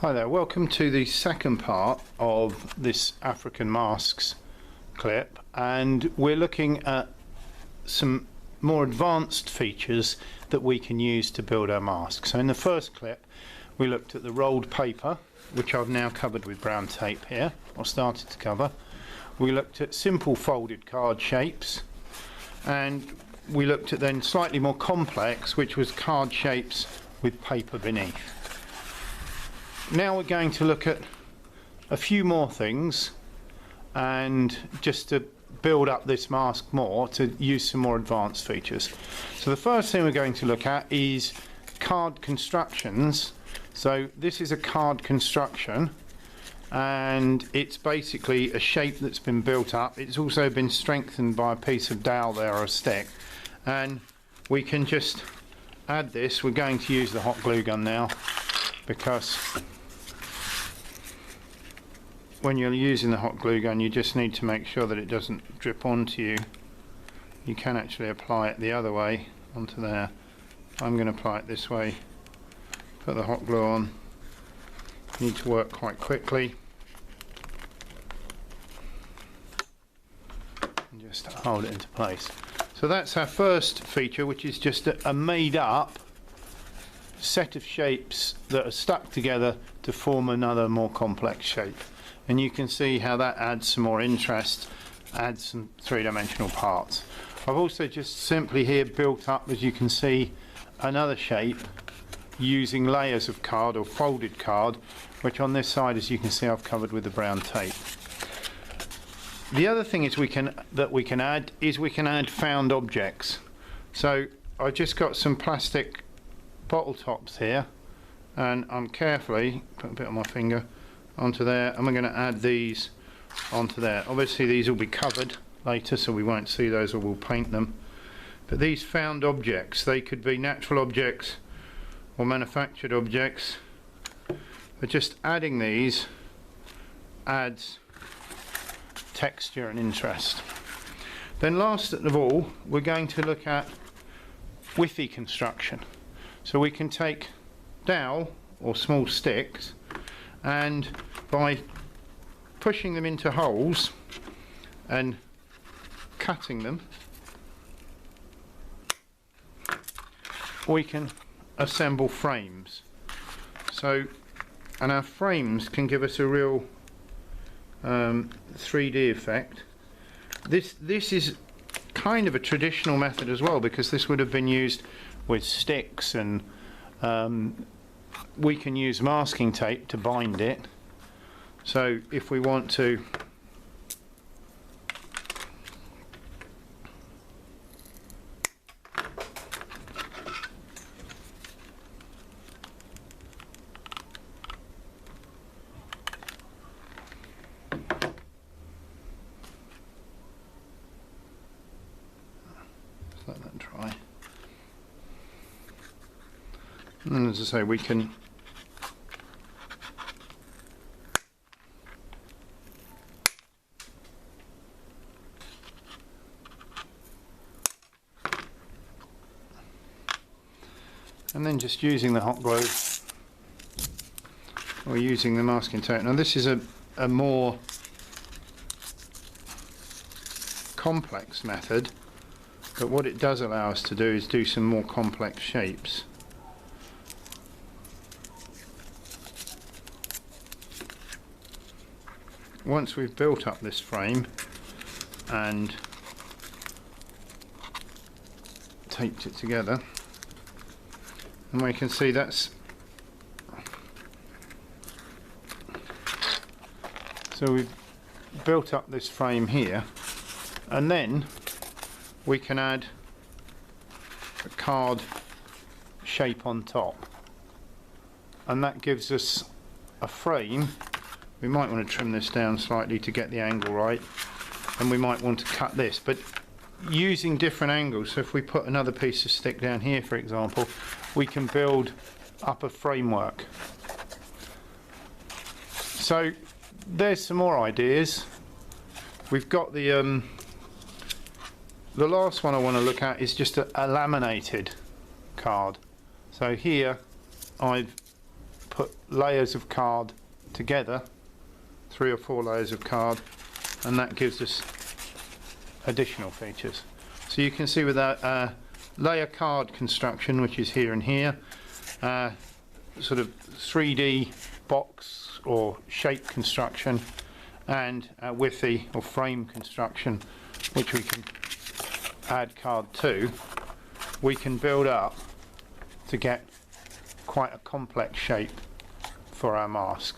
Hi there, welcome to the second part of this African masks clip, and we're looking at some more advanced features that we can use to build our mask. So in the first clip we looked at the rolled paper, which I've now covered with brown tape here, or started to cover. We looked at simple folded card shapes, and we looked at then slightly more complex, which was card shapes with paper beneath. Now we're going to look at a few more things, and just to build up this mask more, to use some more advanced features. So the first thing we're going to look at is card constructions. So this is a card construction, and it's basically a shape that's been built up. It's also been strengthened by a piece of dowel there, or a stick, and we can just add this. We're going to use the hot glue gun now, because when you're using the hot glue gun you just need to make sure that it doesn't drip onto you. You can actually apply it the other way onto there. I'm going to apply it this way. Put the hot glue on. You need to work quite quickly and just hold it into place. So that's our first feature, which is just a made up set of shapes that are stuck together to form another more complex shape. And you can see how that adds some more interest, adds some three-dimensional parts. I've also just simply here built up, as you can see, another shape using layers of card or folded card, which on this side, as you can see, I've covered with the brown tape. The other thing is we can add found objects. So I've just got some plastic bottle tops here, and I'm carefully put a bit on my finger onto there, and we're going to add these onto there. Obviously these will be covered later, so we won't see those, or we'll paint them. But these found objects, they could be natural objects or manufactured objects, but just adding these adds texture and interest. Then last of all, we're going to look at withy construction. So we can take dowel or small sticks, and by pushing them into holes and cutting them, we can assemble frames. So, and our frames can give us a real 3D effect. This is kind of a traditional method as well, because this would have been used with sticks, and we can use masking tape to bind it. So if we want to let that dry. And as I say, we can and then just using the hot glue or using the masking tape. Now this is a more complex method, but what it does allow us to do is do some more complex shapes. Once we've built up this frame and taped it together, and we can see that's, so we've built up this frame here, and then we can add a card shape on top, and that gives us a frame. We might want to trim this down slightly to get the angle right, and we might want to cut this, but using different angles. So if we put another piece of stick down here, for example, we can build up a framework. So there's some more ideas. We've got the last one I want to look at is just a laminated card. So here I've put layers of card together, 3 or 4 layers of card, and that gives us additional features. So you can see with that layer card construction, which is here and here, sort of 3D box or shape construction, and withy or frame construction, which we can add card to, we can build up to get quite a complex shape for our mask.